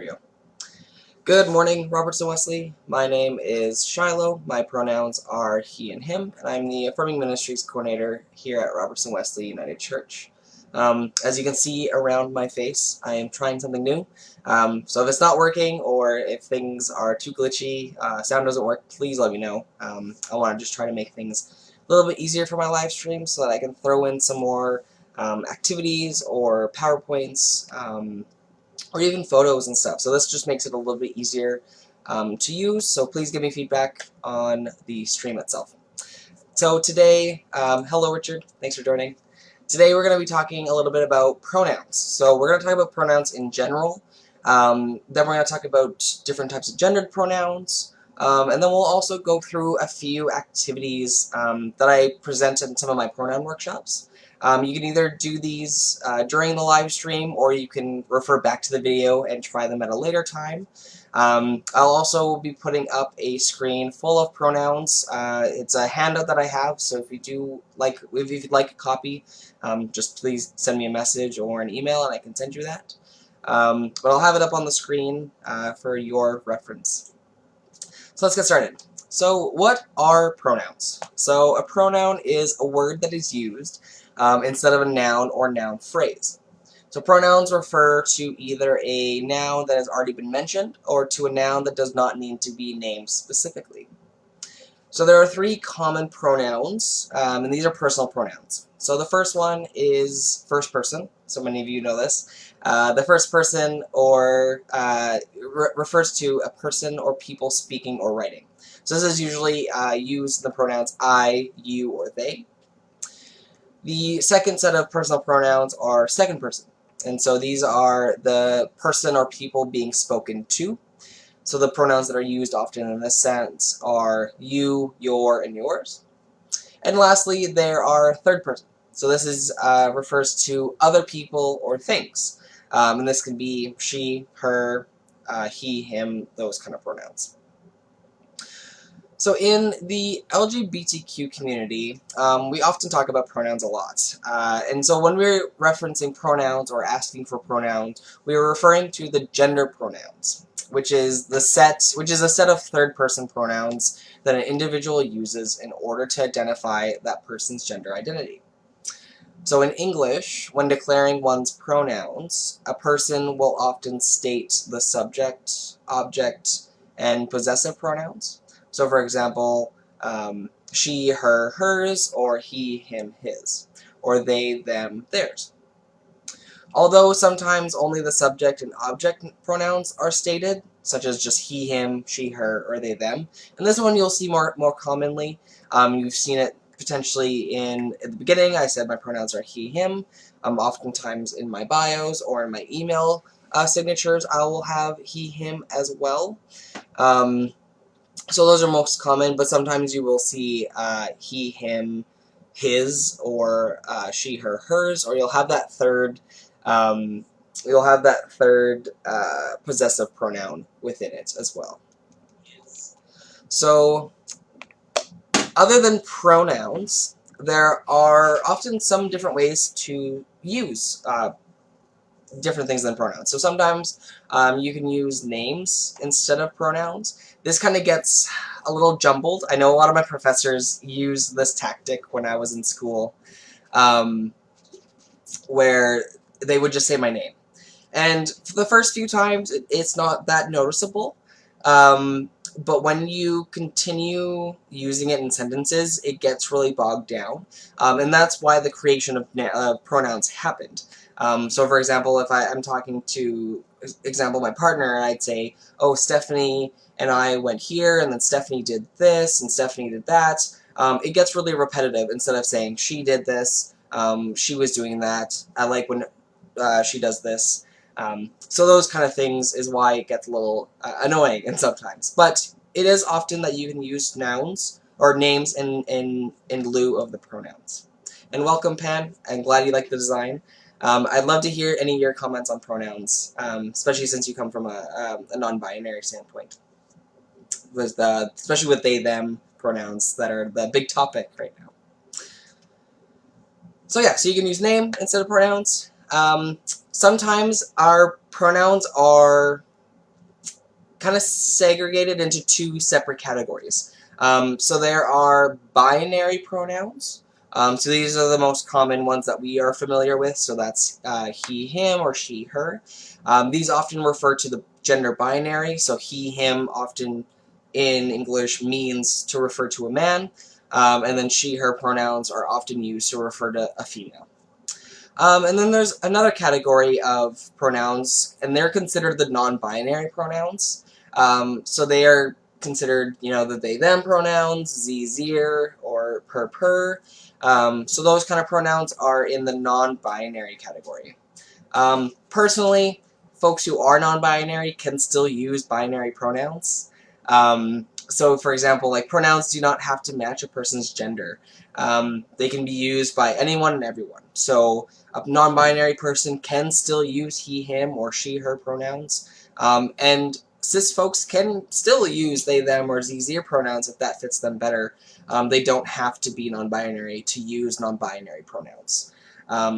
There we go. Good morning, Robertson Wesley. My name is Shiloh. My pronouns are he and him, and I'm the Affirming Ministries coordinator here at Robertson Wesley United Church. As you can see around my face, I am trying something new. So if it's not working or if things are too glitchy, sound doesn't work, please let me know. I want to just try to make things a little bit easier for my live stream so that I can throw in some more activities or PowerPoints, or even photos and stuff. So this just makes it a little bit easier to use, so please give me feedback on the stream itself. So today, hello Richard, thanks for joining. Today we're going to be talking a little bit about pronouns. So we're going to talk about pronouns in general, then we're going to talk about different types of gendered pronouns, and then we'll also go through a few activities that I present in some of my pronoun workshops. You can either do these during the live stream, or you can refer back to the video and try them at a later time. I'll also be putting up a screen full of pronouns. It's a handout that I have, so if you'd like a copy, just please send me a message or an email and I can send you that. But I'll have it up on the screen for your reference. So let's get started. So what are pronouns? So a pronoun is a word that is used instead of a noun or noun phrase. So pronouns refer to either a noun that has already been mentioned or to a noun that does not need to be named specifically. So there are three common pronouns, and these are personal pronouns. So the first one is first person. So many of you know this. The first person refers to a person or people speaking or writing. So this is usually used in the pronouns I, you, or they. The second set of personal pronouns are second person. And so these are the person or people being spoken to. So the pronouns that are used often in this sense are you, your, and yours. And lastly, there are third person. So this is refers to other people or things. And this can be she, her, he, him, those kind of pronouns. So in the LGBTQ community, we often talk about pronouns a lot. And so when we're referencing pronouns or asking for pronouns, we are referring to the gender pronouns, which is a set of third-person pronouns that an individual uses in order to identify that person's gender identity. So in English, when declaring one's pronouns, a person will often state the subject, object, and possessive pronouns. So for example, she, her, hers, or he, him, his, or they, them, theirs. Although sometimes only the subject and object pronouns are stated, such as just he, him, she, her, or they, them. And this one you'll see more commonly. You've seen it potentially at the beginning. I said my pronouns are he, him. Oftentimes in my bios or in my email signatures, I will have he, him as well. So those are most common, but sometimes you will see he, him, his, or she, her, hers, or you'll have that third possessive pronoun within it as well. So other than pronouns, there are often some different ways to use different things than pronouns. So sometimes you can use names instead of pronouns. This kind of gets a little jumbled. I know a lot of my professors used this tactic when I was in school, where they would just say my name. And for the first few times, it's not that noticeable. But when you continue using it in sentences, it gets really bogged down. And that's why the creation of pronouns happened. So for example, if I'm talking to, my partner, and I'd say, oh, Stephanie and I went here, and then Stephanie did this, and Stephanie did that, it gets really repetitive. Instead of saying she did this, she was doing that, I like when she does this. So those kind of things is why it gets a little annoying and sometimes. But it is often that you can use nouns or names in lieu of the pronouns. And welcome, Pan. I'm glad you like the design. I'd love to hear any of your comments on pronouns, especially since you come from a non-binary standpoint. Especially with they, them pronouns that are the big topic right now. So yeah, so you can use name instead of pronouns. Sometimes our pronouns are kind of segregated into two separate categories. So there are binary pronouns. So these are the most common ones that we are familiar with. So that's he, him, or she, her. These often refer to the gender binary. So he, him often in English means to refer to a man. And then she, her pronouns are often used to refer to a female. And then there's another category of pronouns, and they're considered the non-binary pronouns. So they are considered, the they, them pronouns, ze, zir, or per. So those kind of pronouns are in the non-binary category. Personally, folks who are non-binary can still use binary pronouns. So, for example, like pronouns do not have to match a person's gender. They can be used by anyone and everyone. So, a non-binary person can still use he, him, or she, her pronouns. And cis folks can still use they, them, or ze, zir pronouns if that fits them better. They don't have to be non-binary to use non-binary pronouns.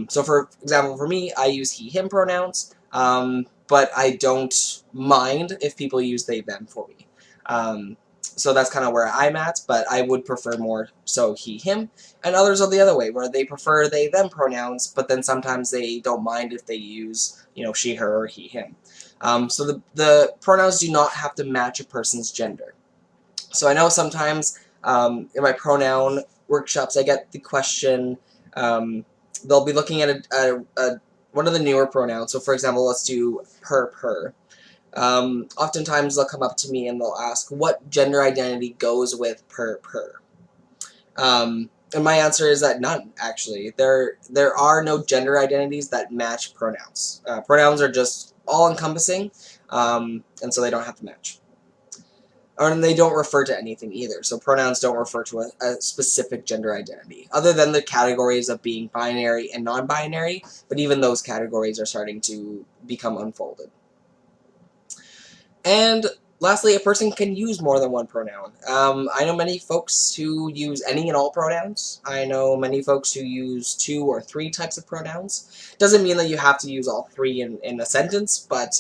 So, for example, for me, I use he, him pronouns, but I don't mind if people use they, them for me. So that's kind of where I'm at, but I would prefer more so he, him, and others are the other way, where they prefer they, them pronouns, but then sometimes they don't mind if they use, she, her, or he, him. So the pronouns do not have to match a person's gender. So I know sometimes in my pronoun workshops I get the question, they'll be looking at one of the newer pronouns. So for example, let's do per. Oftentimes they'll come up to me and they'll ask, what gender identity goes with per? And my answer is that none, actually. There are no gender identities that match pronouns. Pronouns are just all-encompassing, and so they don't have to match. And they don't refer to anything either. So pronouns don't refer to a specific gender identity, other than the categories of being binary and non-binary, but even those categories are starting to become unfolded. And lastly, a person can use more than one pronoun. I know many folks who use any and all pronouns. I know many folks who use 2 or 3 types of pronouns. Doesn't mean that you have to use all 3 in a sentence, but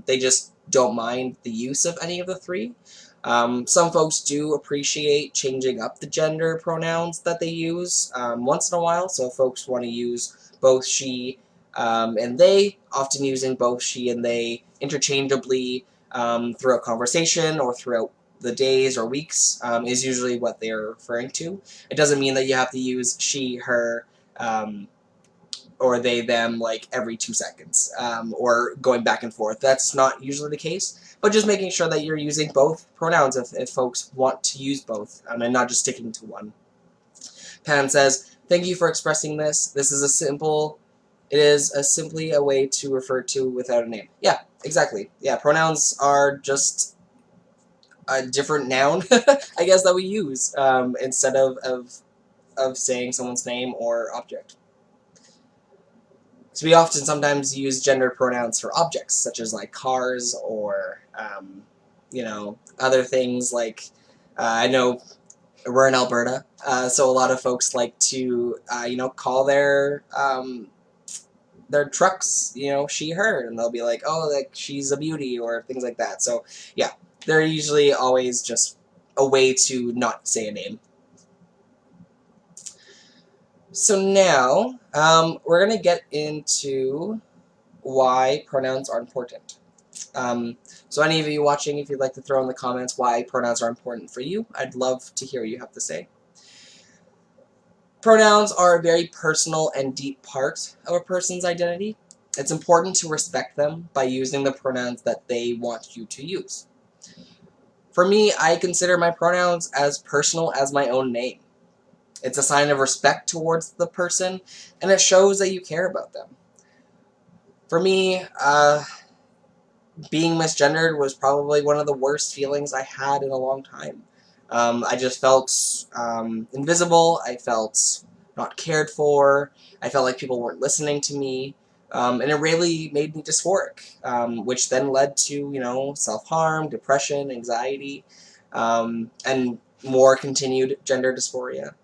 they just don't mind the use of any of the 3. Some folks do appreciate changing up the gender pronouns that they use once in a while, so folks want to use both she and they, often using both she and they interchangeably throughout conversation or throughout the days or weeks is usually what they're referring to. It doesn't mean that you have to use she, her, or they, them, like every 2 seconds, or going back and forth. That's not usually the case, but just making sure that you're using both pronouns if folks want to use both, and not just sticking to one. Pan says, thank you for expressing this. It is simply a way to refer to without a name. Yeah, exactly. Yeah, pronouns are just a different noun, I guess, that we use instead of saying someone's name or object. So we often sometimes use gender pronouns for objects, such as like cars or, other things like, I know we're in Alberta, so a lot of folks like to, call their trucks, she, her, and they'll be like, oh, like, she's a beauty, or things like that. So, yeah, they're usually always just a way to not say a name. So now, we're going to get into why pronouns are important. So any of you watching, if you'd like to throw in the comments why pronouns are important for you, I'd love to hear what you have to say. Pronouns are a very personal and deep part of a person's identity. It's important to respect them by using the pronouns that they want you to use. For me, I consider my pronouns as personal as my own name. It's a sign of respect towards the person, and it shows that you care about them. For me, being misgendered was probably one of the worst feelings I had in a long time. I just felt invisible, I felt not cared for, I felt like people weren't listening to me, and it really made me dysphoric, which then led to, self-harm, depression, anxiety, and more continued gender dysphoria.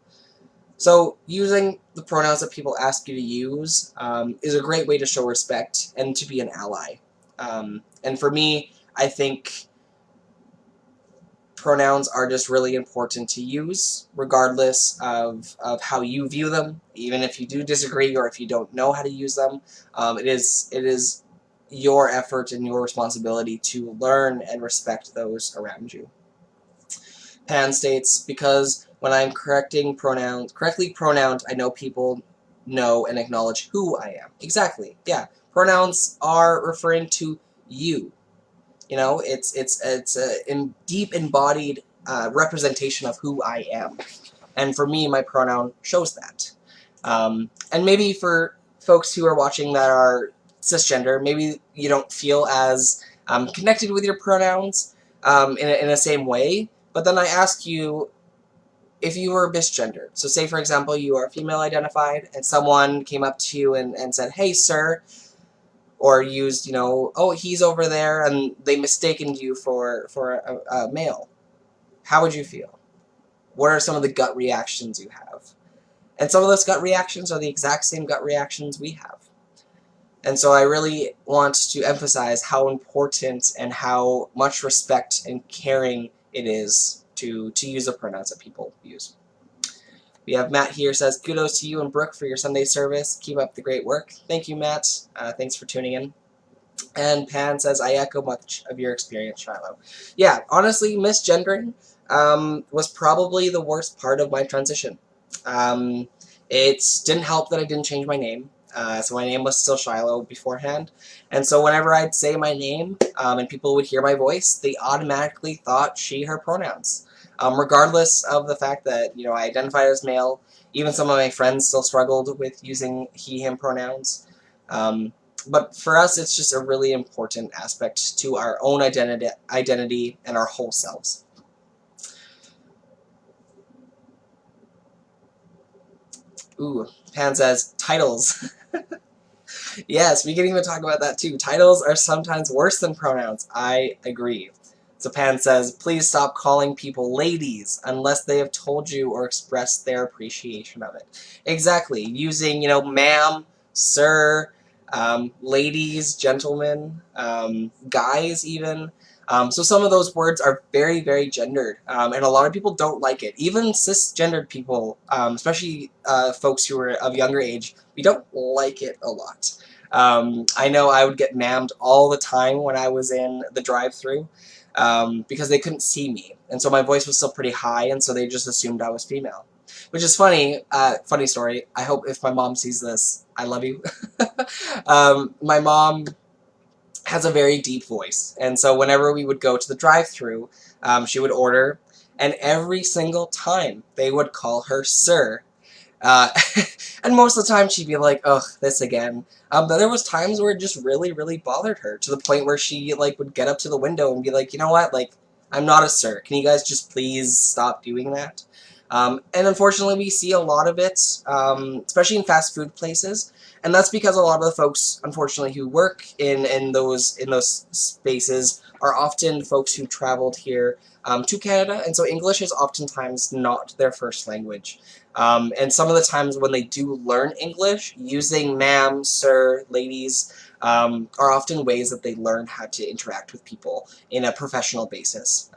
So using the pronouns that people ask you to use is a great way to show respect and to be an ally. And for me, I think pronouns are just really important to use, regardless of how you view them. Even if you do disagree or if you don't know how to use them, it is your effort and your responsibility to learn and respect those around you. Pan states, because when I'm correctly pronounced, I know people know and acknowledge who I am. Exactly, yeah. Pronouns are referring to you. You know, it's a deep embodied representation of who I am. And for me, my pronoun shows that. And maybe for folks who are watching that are cisgender, maybe you don't feel as connected with your pronouns in a same way. But then I ask you, if you were misgendered, so say for example you are female identified and someone came up to you and said, hey sir, or used, you know, oh, he's over there, and they mistaken you for a male, how would you feel? What are some of the gut reactions you have? And some of those gut reactions are the exact same gut reactions we have. And so I really want to emphasize how important and how much respect and caring it is to use the pronouns that people use. We have Matt here, says, kudos to you and Brooke for your Sunday service. Keep up the great work. Thank you, Matt. Thanks for tuning in. And Pan says, I echo much of your experience, Shiloh. Yeah, honestly, misgendering was probably the worst part of my transition. It didn't help that I didn't change my name. So my name was still Shiloh beforehand. And so whenever I'd say my name and people would hear my voice, they automatically thought she, her pronouns. Regardless of the fact that, you know, I identified as male, even some of my friends still struggled with using he, him pronouns. But for us, it's just a really important aspect to our own identity and our whole selves. Ooh, Pan says, titles. Yes, we can even talk about that too. Titles are sometimes worse than pronouns. I agree. So Pan says, please stop calling people ladies unless they have told you or expressed their appreciation of it. Exactly. Using, you know, ma'am, sir, ladies, gentlemen, guys even. So some of those words are very, very gendered, and a lot of people don't like it. Even cisgendered people, especially folks who are of younger age, we don't like it a lot. I know I would get ma'amed all the time when I was in the drive-thru because they couldn't see me, and so my voice was still pretty high, and so they just assumed I was female. Which is funny. Funny story. I hope if my mom sees this, I love you. My mom has a very deep voice, and so whenever we would go to the drive-thru, she would order, and every single time they would call her sir. Uh, and most of the time she'd be like, ugh, this again. But there was times where it just really, really bothered her, to the point where she, like, would get up to the window and be like, you know what, like, I'm not a sir. Can you guys just please stop doing that? And unfortunately we see a lot of it, especially in fast food places, and that's because a lot of the folks, unfortunately, who work in those spaces are often folks who traveled here to Canada, and so English is oftentimes not their first language. And some of the times when they do learn English, using ma'am, sir, ladies, are often ways that they learn how to interact with people in a professional basis.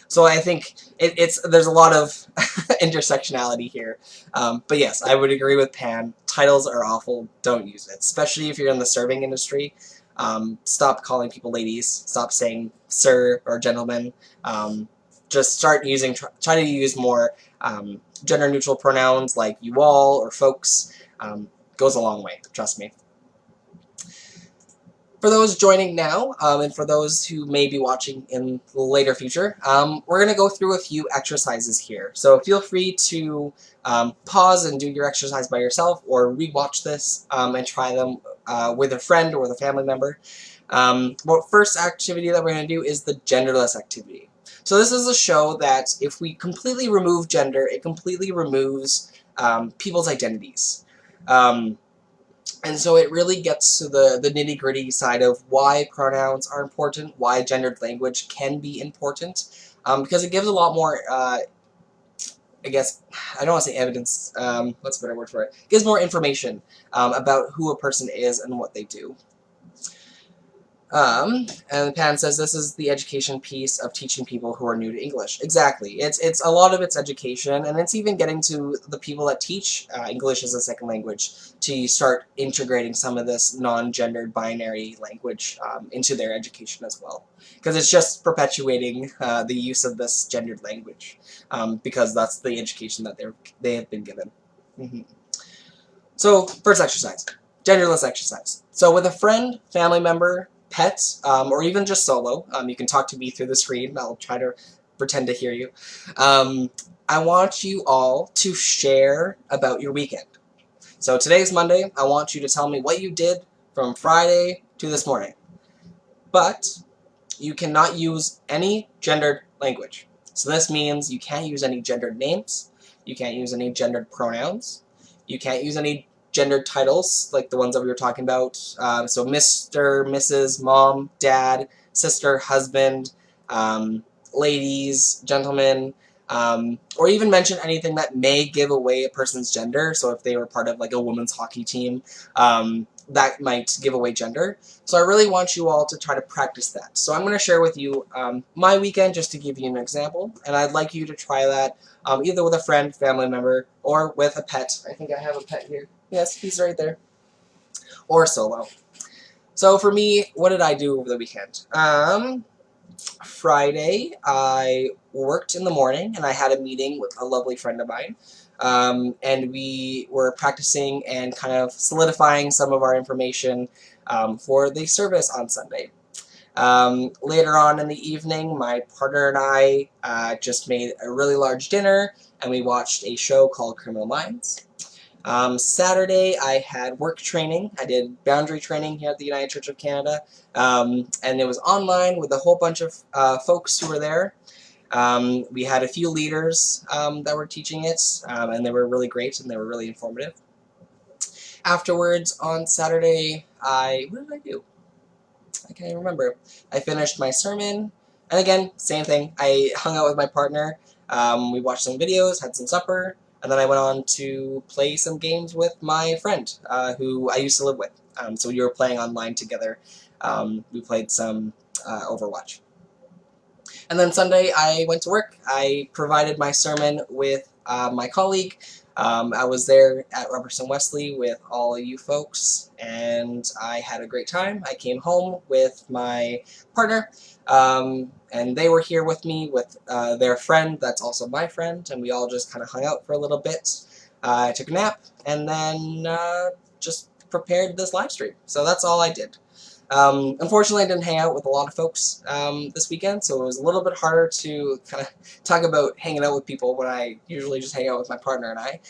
So I think there's a lot of intersectionality here. But yes, I would agree with Pan. Titles are awful. Don't use it, especially if you're in the serving industry. Stop calling people ladies. Stop saying sir or gentleman. Just start using, try to use more gender-neutral pronouns like you all or folks. Goes a long way, trust me. For those joining now, and for those who may be watching in the later future, we're going to go through a few exercises here. So feel free to pause and do your exercise by yourself, or rewatch this and try them with a friend or with a family member. Well, first activity that we're going to do is the genderless activity. So this is a show that if we completely remove gender, it completely removes people's identities. And so it really gets to the nitty-gritty side of why pronouns are important, why gendered language can be important, because it gives a lot more, I guess, I don't want to say evidence, what's a better word for it? It gives more information about who a person is and what they do. And Pan says this is the education piece of teaching people who are new to English. Exactly. It's a lot of it's education, and it's even getting to the people that teach English as a second language to start integrating some of this non-gendered binary language into their education as well. Because it's just perpetuating the use of this gendered language, because that's the education that they have been given. So, first exercise. Genderless exercise. So with a friend, family member, pet, or even just solo, you can talk to me through the screen. I'll try to pretend to hear you. I want you all to share about your weekend. So today's Monday. I want you to tell me what you did from Friday to this morning. But you cannot use any gendered language. So this means you can't use any gendered names. You can't use any gendered pronouns. You can't use any gendered titles, like the ones that we were talking about. So Mr., Mrs., Mom, Dad, Sister, Husband, ladies, gentlemen, or even mention anything that may give away a person's gender. So if they were part of like a women's hockey team, that might give away gender. So I really want you all to try to practice that. So I'm going to share with you my weekend just to give you an example, and I'd like you to try that either with a friend, family member, or with a pet. I think I have a pet here. Yes, he's right there. Or solo. So for me, what did I do over the weekend? Friday, I worked in the morning, and I had a meeting with a lovely friend of mine. And we were practicing and kind of solidifying some of our information for the service on Sunday. Later on in the evening, my partner and I just made a really large dinner, and we watched a show called Criminal Minds. Saturday, I had work training. I did boundary training here at the United Church of Canada, and it was online with a whole bunch of folks who were there. We had a few leaders that were teaching it, and they were really great and they were really informative. Afterwards, on Saturday, what did I do? I can't even remember. I finished my sermon, and again, same thing. I hung out with my partner. We watched some videos, had some supper, and then I went on to play some games with my friend, who I used to live with. So we were playing online together. We played some Overwatch. And then Sunday, I went to work. I provided my sermon with my colleague. I was there at Robertson Wesley with all of you folks, and I had a great time. I came home with my partner, and they were here with me with their friend that's also my friend, and we all just kind of hung out for a little bit. I took a nap, and then just prepared this live stream. So that's all I did. Unfortunately, I didn't hang out with a lot of folks this weekend, so it was a little bit harder to kind of talk about hanging out with people when I usually just hang out with my partner and I.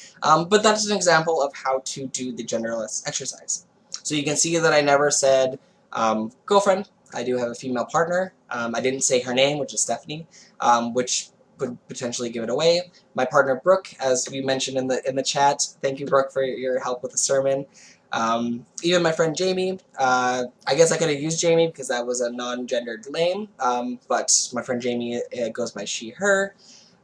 But that's an example of how to do the genderless exercise. So you can see that I never said girlfriend. I do have a female partner. I didn't say her name, which is Stephanie, which would potentially give it away. My partner Brooke, as we mentioned in the chat. Thank you, Brooke, for your help with the sermon. Even my friend Jamie, I guess I could have used Jamie because that was a non-gendered name, but my friend Jamie goes by she, her.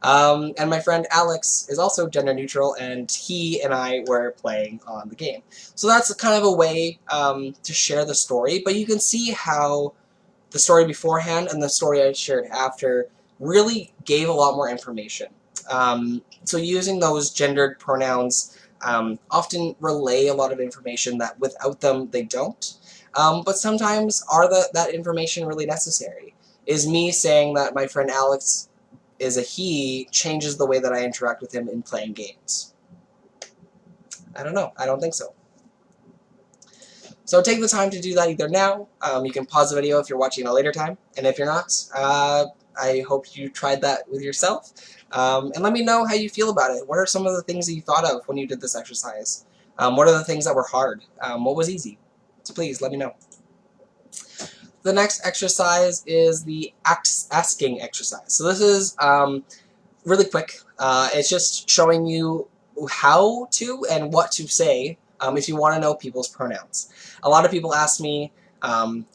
And my friend Alex is also gender neutral, and he and I were playing on the game. So that's kind of a way to share the story, but you can see how the story beforehand and the story I shared after really gave a lot more information. So using those gendered pronouns often relay a lot of information that without them they don't. But sometimes that information really necessary? Is me saying that my friend Alex is a he changes the way that I interact with him in playing games? I don't know. I don't think so. So take the time to do that either now. You can pause the video if you're watching at a later time, and if you're not, I hope you tried that with yourself. And let me know how you feel about it. What are some of the things that you thought of when you did this exercise? What are the things that were hard? What was easy? So please, let me know. The next exercise is the asking exercise. So this is really quick. It's just showing you how to and what to say if you want to know people's pronouns. A lot of people ask me,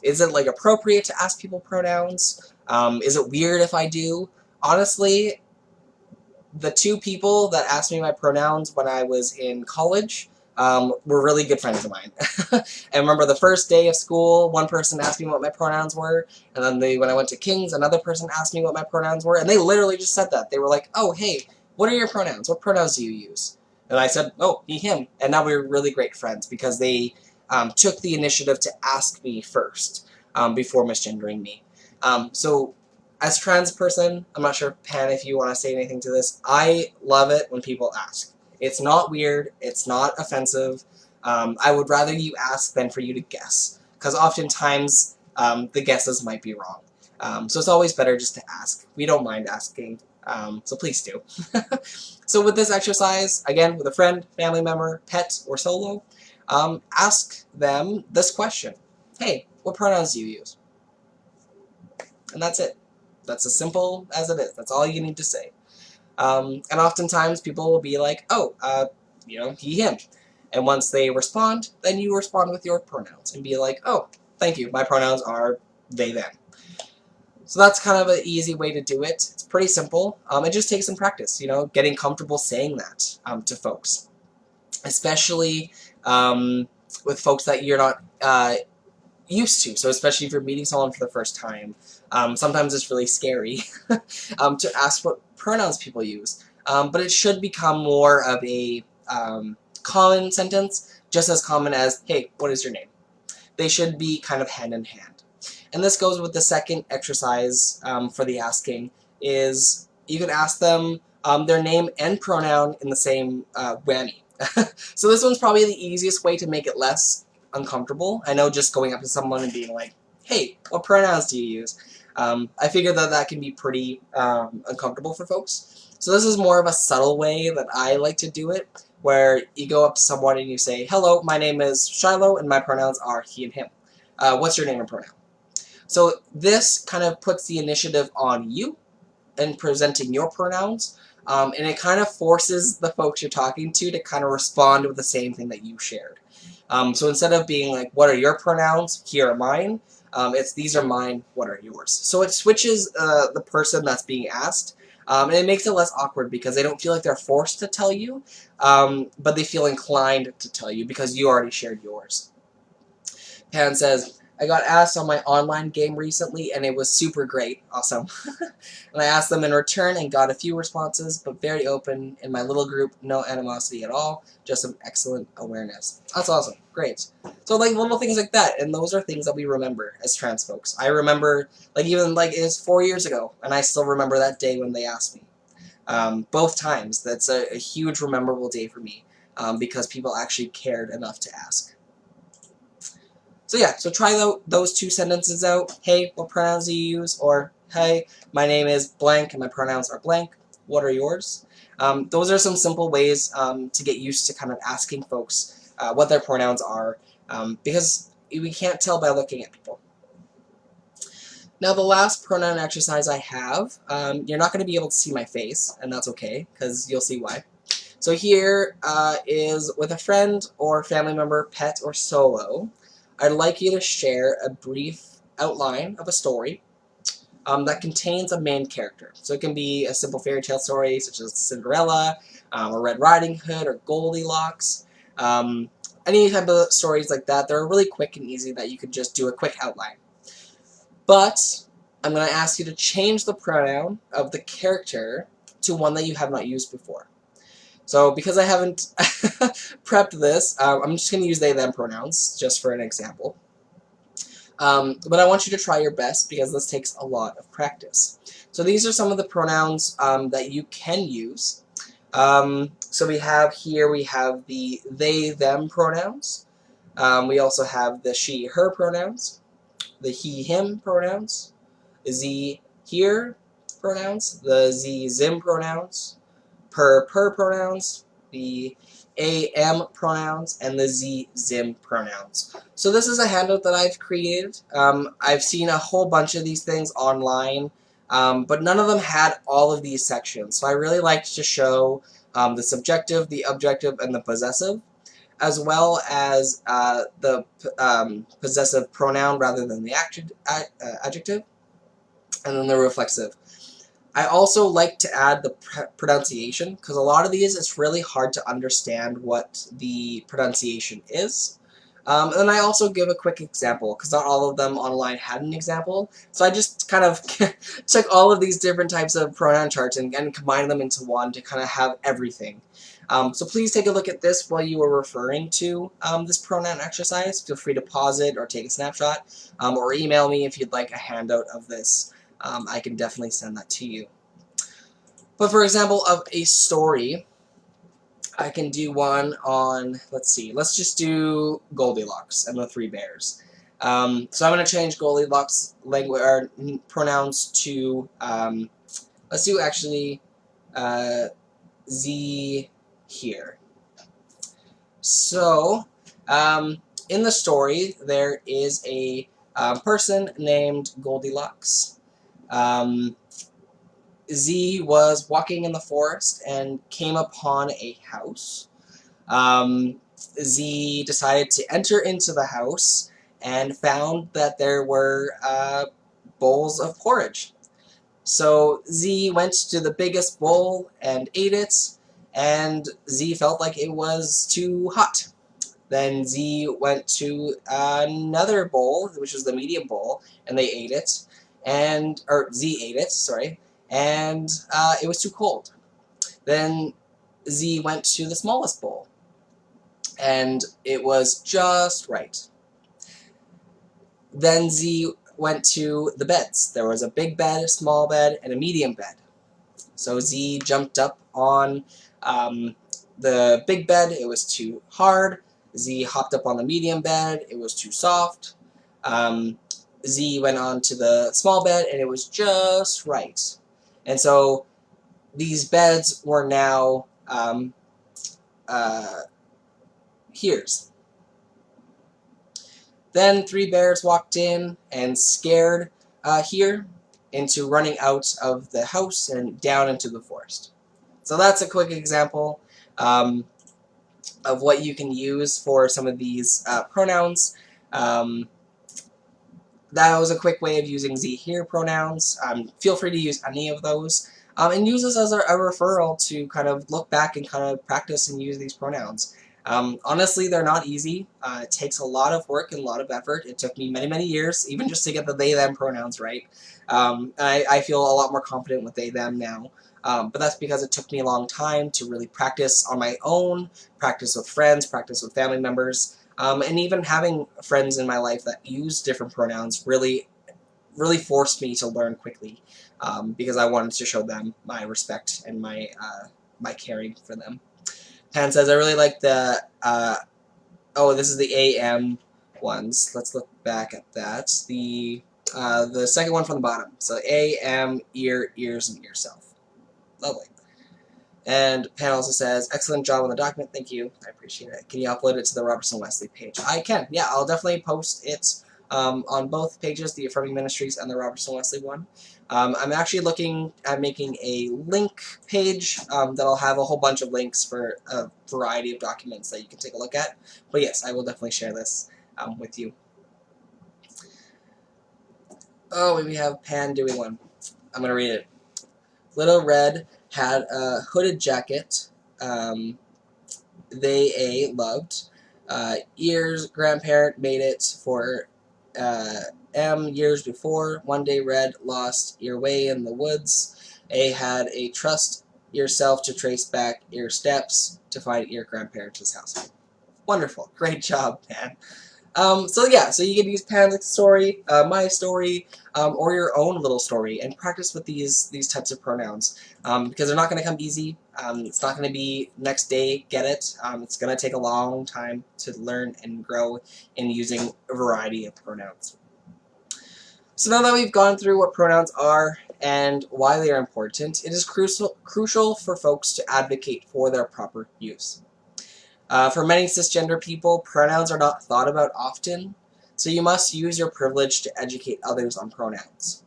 is it like appropriate to ask people pronouns? Is it weird if I do? Honestly, the two people that asked me my pronouns when I was in college, were really good friends of mine. I remember the first day of school, one person asked me what my pronouns were, and then when I went to King's, another person asked me what my pronouns were, and they literally just said that. They were like, oh, hey, what are your pronouns? What pronouns do you use? And I said, oh, he, him. And now we're really great friends because they took the initiative to ask me first before misgendering me. So as a trans person, I'm not sure, Pan, if you want to say anything to this, I love it when people ask. It's not weird. It's not offensive. I would rather you ask than for you to guess, because oftentimes the guesses might be wrong. So it's always better just to ask. We don't mind asking, so please do. So with this exercise, again, with a friend, family member, pet, or solo, ask them this question. Hey, what pronouns do you use? And that's it. That's as simple as it is. That's all you need to say. And oftentimes people will be like, oh, he, him. And once they respond, then you respond with your pronouns and be like, oh, thank you, my pronouns are they, them. So that's kind of an easy way to do it. It's pretty simple. It just takes some practice, getting comfortable saying that to folks. Especially with folks that you're not used to. So especially if you're meeting someone for the first time, sometimes it's really scary to ask what pronouns people use. But it should become more of a common sentence, just as common as, hey, what is your name? They should be kind of hand in hand. And this goes with the second exercise for the asking, is you can ask them their name and pronoun in the same whammy. So this one's probably the easiest way to make it less uncomfortable. I know just going up to someone and being like, hey, what pronouns do you use? I figure that can be pretty uncomfortable for folks. So this is more of a subtle way that I like to do it, where you go up to someone and you say, hello, my name is Shiloh and my pronouns are he and him. What's your name and pronoun? So this kind of puts the initiative on you in presenting your pronouns, and it kind of forces the folks you're talking to kind of respond with the same thing that you shared. So instead of being like, what are your pronouns? Here are mine. It's these are mine, what are yours? So it switches the person that's being asked, and it makes it less awkward because they don't feel like they're forced to tell you, but they feel inclined to tell you because you already shared yours. Pan says, I got asked on my online game recently, and it was super great. Awesome. And I asked them in return and got a few responses, but very open in my little group, no animosity at all, just some excellent awareness. That's awesome. Great. So, little things like that, and those are things that we remember as trans folks. I remember, even it was 4 years ago, and I still remember that day when they asked me. Both times. That's a huge memorable day for me, because people actually cared enough to ask. So yeah, so try those two sentences out. Hey, what pronouns do you use? Or, hey, my name is blank and my pronouns are blank. What are yours? Those are some simple ways to get used to kind of asking folks what their pronouns are, because we can't tell by looking at people. Now the last pronoun exercise I have, you're not going to be able to see my face, and that's okay, because you'll see why. So here is with a friend or family member, pet, or solo. I'd like you to share a brief outline of a story that contains a main character. So it can be a simple fairy tale story such as Cinderella, or Red Riding Hood, or Goldilocks. Any type of stories like that. They're really quick and easy that you could just do a quick outline. But I'm going to ask you to change the pronoun of the character to one that you have not used before. So because I haven't prepped this, I'm just going to use they, them pronouns, just for an example. But I want you to try your best because this takes a lot of practice. So these are some of the pronouns that you can use. So we have the they, them pronouns. We also have the she, her pronouns, the he, him pronouns, the z, here pronouns, the z, zim pronouns, per pronouns, the am pronouns, and the z, zim pronouns. So this is a handout that I've created. I've seen a whole bunch of these things online, but none of them had all of these sections. So I really liked to show the subjective, the objective, and the possessive, as well as the possessive pronoun rather than the adjective, and then the reflexive. I also like to add the pronunciation, because a lot of these, it's really hard to understand what the pronunciation is. And then I also give a quick example, because not all of them online had an example. So I just kind of took all of these different types of pronoun charts and combined them into one to kind of have everything. So please take a look at this while you are referring to this pronoun exercise. Feel free to pause it or take a snapshot, or email me if you'd like a handout of this. I can definitely send that to you. But for example of a story, I can do one on, let's see, let's just do Goldilocks and the Three Bears. So I'm going to change Goldilocks language or pronouns to, let's do actually Z here. So, in the story, there is a person named Goldilocks. Z was walking in the forest and came upon a house. Z decided to enter into the house and found that there were bowls of porridge. So Z went to the biggest bowl and ate it, and Z felt like it was too hot. Then Z went to another bowl, which was the medium bowl, and they ate it, or Z ate it, sorry, and it was too cold. Then Z went to the smallest bowl, and it was just right. Then Z went to the beds. There was a big bed, a small bed, and a medium bed. So Z jumped up on the big bed. It was too hard. Z hopped up on the medium bed. It was too soft. Z went on to the small bed, and it was just right. And so these beds were now here's. Then Three Bears walked in and scared here into running out of the house and down into the forest. So that's a quick example of what you can use for some of these pronouns. That was a quick way of using Z here pronouns. Feel free to use any of those. And use this as a referral to kind of look back and kind of practice and use these pronouns. Honestly, they're not easy. It takes a lot of work and a lot of effort. It took me many, many years, even just to get the they-them pronouns right. I feel a lot more confident with they-them now. But that's because it took me a long time to really practice on my own, practice with friends, practice with family members, and even having friends in my life that use different pronouns really forced me to learn quickly, because I wanted to show them my respect and my caring for them. Pan says, I really like the, oh, this is the AM ones. Let's look back at that. The second one from the bottom. So AM, ear, ears, and yourself. Lovely. And Pan also says, excellent job on the document. Thank you. I appreciate it. Can you upload it to the Robertson Wesley page? I can. Yeah, I'll definitely post it on both pages, the Affirming Ministries and the Robertson Wesley one. I'm actually looking at making a link page that'll have a whole bunch of links for a variety of documents that you can take a look at. But yes, I will definitely share this with you. Oh, we have Pan doing one. I'm going to read it. Little Red had a hooded jacket they loved. Ears grandparent made it for M years before. One day Red lost your way in the woods. A had a trust yourself to trace back your steps to find your grandparents' house. Wonderful. Great job, Pan. So yeah, so you can use Pan's story, my story, or your own little story, and practice with these types of pronouns, because they're not going to come easy. It's not going to be next day, get it. It's going to take a long time to learn and grow in using a variety of pronouns. So now that we've gone through what pronouns are and why they are important, it is crucial for folks to advocate for their proper use. For many cisgender people, pronouns are not thought about often, so you must use your privilege to educate others on pronouns.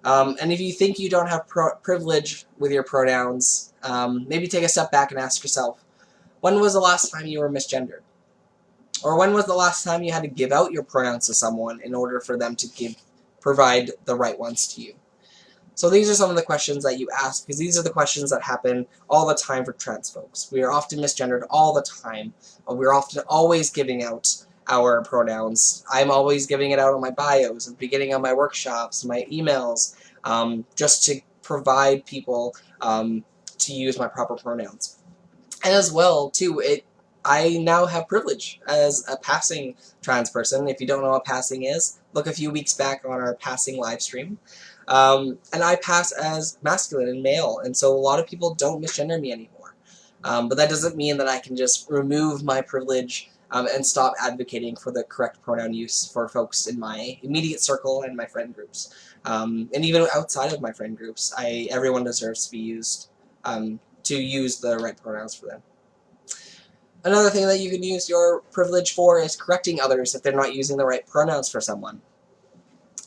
And if you think you don't have privilege with your pronouns, maybe take a step back and ask yourself, when was the last time you were misgendered? Or when was the last time you had to give out your pronouns to someone in order for them to provide the right ones to you? So these are some of the questions that you ask, because these are the questions that happen all the time for trans folks. We are often misgendered all the time. We're often always giving out our pronouns. I'm always giving it out on my bios, at the beginning of my workshops, my emails, just to provide people to use my proper pronouns. And as well, too, I now have privilege as a passing trans person. If you don't know what passing is, look a few weeks back on our passing live stream. And I pass as masculine and male, and so a lot of people don't misgender me anymore. But that doesn't mean that I can just remove my privilege and stop advocating for the correct pronoun use for folks in my immediate circle and my friend groups. And even outside of my friend groups, everyone deserves to be used, to use the right pronouns for them. Another thing that you can use your privilege for is correcting others if they're not using the right pronouns for someone.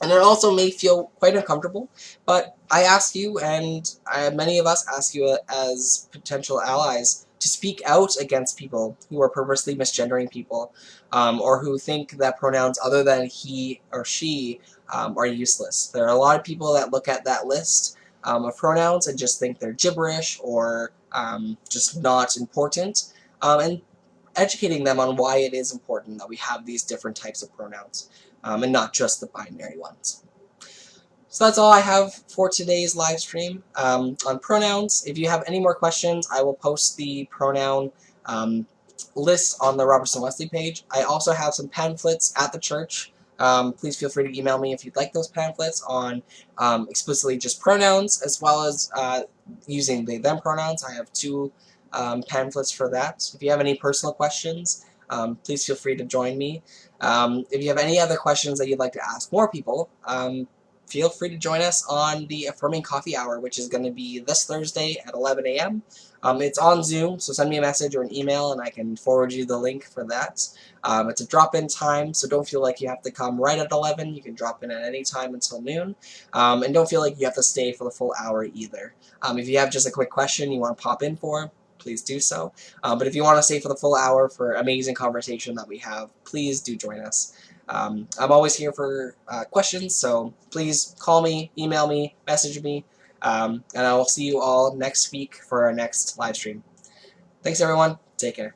And it also may feel quite uncomfortable, but I ask you, and many of us ask you as potential allies, to speak out against people who are purposely misgendering people, or who think that pronouns other than he or she are useless. There are a lot of people that look at that list of pronouns and just think they're gibberish or just not important, and educating them on why it is important that we have these different types of pronouns, and not just the binary ones. So that's all I have for today's live stream on pronouns. If you have any more questions, I will post the pronoun list on the Robertson Wesley page. I also have some pamphlets at the church. Please feel free to email me if you'd like those pamphlets on explicitly just pronouns, as well as using they, them pronouns. I have 2 pamphlets for that. If you have any personal questions, please feel free to join me. If you have any other questions that you'd like to ask more people, feel free to join us on the Affirming Coffee Hour, which is going to be this Thursday at 11 a.m. It's on Zoom, so send me a message or an email and I can forward you the link for that. It's a drop-in time, so don't feel like you have to come right at 11. You can drop in at any time until noon. And don't feel like you have to stay for the full hour either. If you have just a quick question you want to pop in for, please do so. But if you want to stay for the full hour for amazing conversation that we have, please do join us. I'm always here for questions, so please call me, email me, message me, and I will see you all next week for our next live stream. Thanks, everyone. Take care.